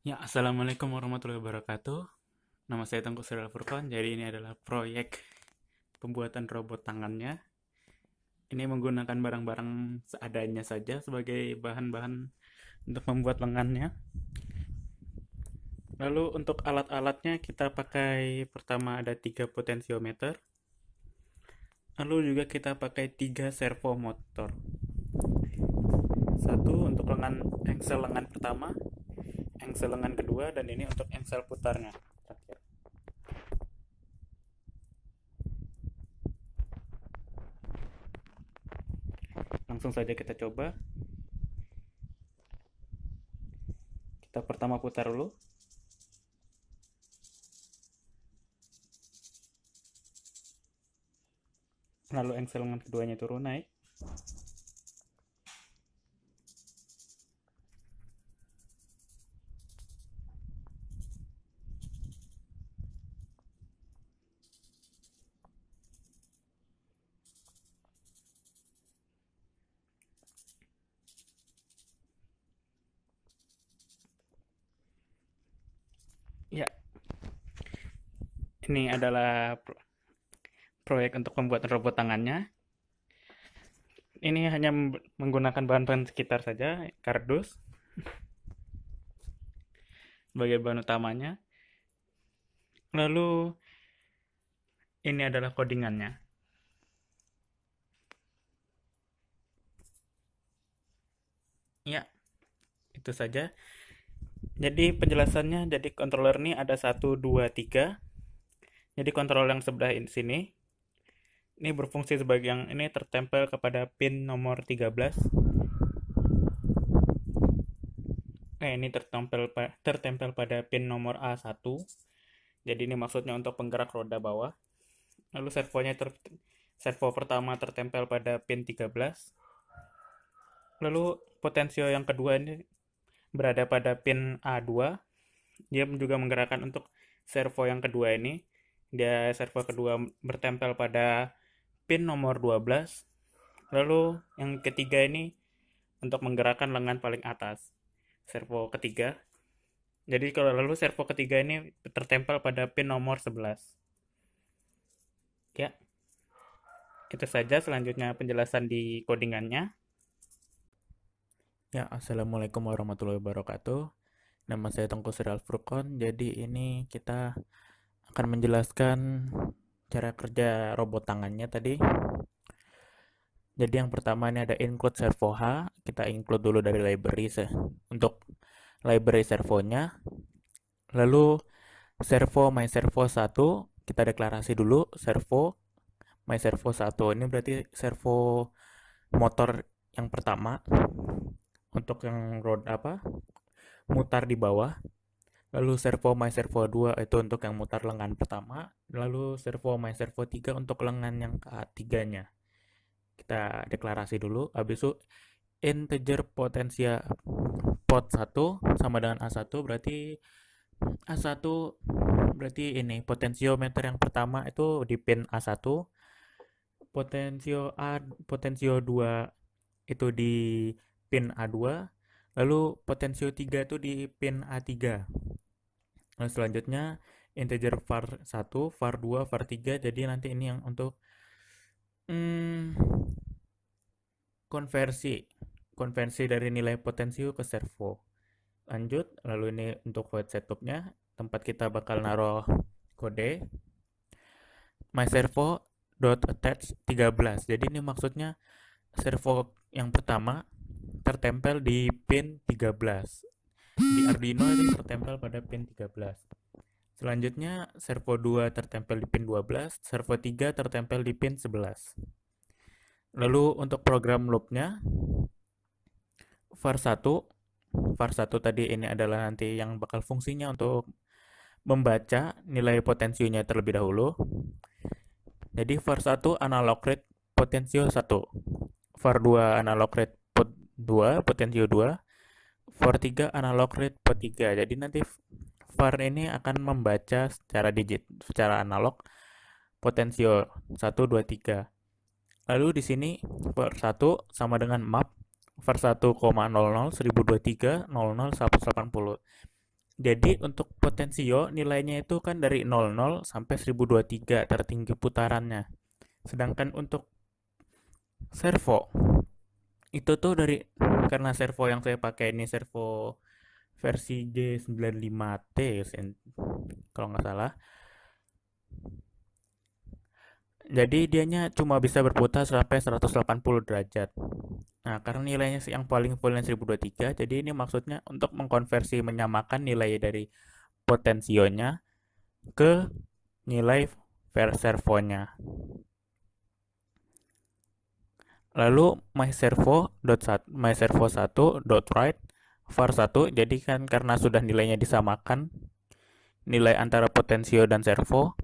Ya, Assalamualaikum warahmatullahi wabarakatuh. Nama saya Tengku Siril Furqan. Jadi ini adalah proyek pembuatan robot tangannya. Ini menggunakan barang-barang seadanya saja sebagai bahan-bahan untuk membuat lengannya. Lalu untuk alat-alatnya kita pakai pertama ada 3 potensiometer. Lalu juga kita pakai 3 servo motor. Satu untuk engsel lengan pertama, engsel lengan kedua, dan ini untuk engsel putarnya. Terakhir. Langsung saja kita coba. Kita pertama putar dulu. Lalu engsel lengan keduanya turun naik. Ya, ini adalah proyek untuk pembuatan robot tangannya. Ini hanya menggunakan bahan-bahan sekitar saja, kardus sebagai bahan utamanya. Lalu ini adalah codingannya. Ya, itu saja. Jadi penjelasannya, jadi controller ini ada 1, 2, 3. Jadi kontrol yang sebelah sini ini berfungsi sebagai yang ini tertempel kepada pin nomor 13. Ini tertempel pada pin nomor A1. Jadi ini maksudnya untuk penggerak roda bawah. Lalu servo pertama tertempel pada pin 13. Lalu potensio yang kedua ini berada pada pin A2. Dia juga menggerakkan untuk servo yang kedua ini. Servo kedua bertempel pada pin nomor 12. Lalu yang ketiga ini untuk menggerakkan lengan paling atas. Servo ketiga. Jadi kalau lalu servo ketiga ini tertempel pada pin nomor 11. Ya, itu saja selanjutnya penjelasan di codingannya. Ya, Assalamualaikum warahmatullahi wabarakatuh. Nama saya Tengku Siril Furqan. Jadi ini kita akan menjelaskan cara kerja robot tangannya tadi. Jadi yang pertama ini ada include servo H. Kita include dulu dari library untuk library servonya. Lalu servo my servo 1 kita deklarasi dulu servo my servo 1. Ini berarti servo motor yang pertama untuk yang mutar di bawah. Lalu servo my servo 2 itu untuk yang mutar lengan pertama. Lalu servo my servo 3 untuk lengan yang ketiganya. Kita deklarasi dulu. Habis itu integer potensia pot 1 sama dengan A1 berarti A1 berarti ini potensiometer yang pertama itu di pin A1, potensio 2 itu di pin A2, lalu potensio 3 itu di pin A3. Nah, selanjutnya integer var 1, var 2, var 3. Jadi nanti ini yang untuk konversi dari nilai potensio ke servo. Lanjut, lalu ini untuk void setupnya, tempat kita bakal naruh kode myservo.attach 13. Jadi ini maksudnya servo yang pertama tertempel di pin 13. Di Arduino ini tertempel pada pin 13. Selanjutnya servo 2 tertempel di pin 12, servo 3 tertempel di pin 11. Lalu untuk program loopnya var 1 tadi ini adalah nanti yang bakal fungsinya untuk membaca nilai potensionya terlebih dahulu. Jadi var 1 analog rate potensio 1, var 2 analog rate pot 2 potensio 2, var 3 analog rate pot 3. Jadi nanti var ini akan membaca secara analog potensio 1, 2, 3. Lalu di sini var 1 sama dengan map var 1,00 1023 00 180. Jadi untuk potensio nilainya itu kan dari 00 sampai 1023 tertinggi putarannya. Sedangkan untuk servo itu tuh dari, karena servo yang saya pakai ini servo versi J95T kalau nggak salah. Jadi dianya cuma bisa berputar sampai 180 derajat. Nah, karena nilainya yang paling fullnya 1023, jadi ini maksudnya untuk mengkonversi menyamakan nilai dari potensionya ke nilai servonya. Lalu myservo1.write var1, jadi kan karena sudah nilainya disamakan nilai antara potensio dan servo,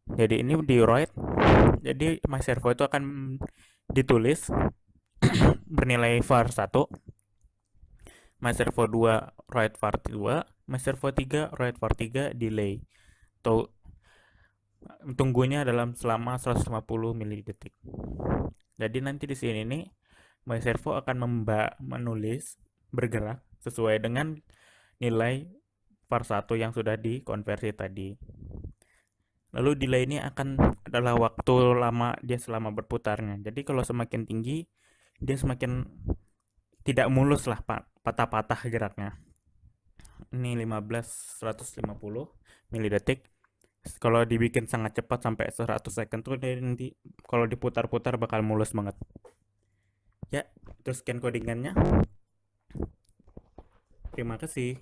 jadi ini di write, jadi myservo itu akan ditulis bernilai var1, myservo2 write var2, myservo3 write var3 delay. Tunggunya selama 150 mili-detik. Jadi nanti di sini nih myservo akan menulis bergerak sesuai dengan nilai var1 yang sudah dikonversi tadi. Lalu delay ini adalah waktu lama dia selama berputarnya. Jadi kalau semakin tinggi, dia semakin tidak mulus lah, patah-patah geraknya. Ini 150 mili-detik. Kalau dibikin sangat cepat sampai 100 second tuh dia nanti kalau diputar-putar bakal mulus banget. Ya, itu scan codingannya. Terima kasih.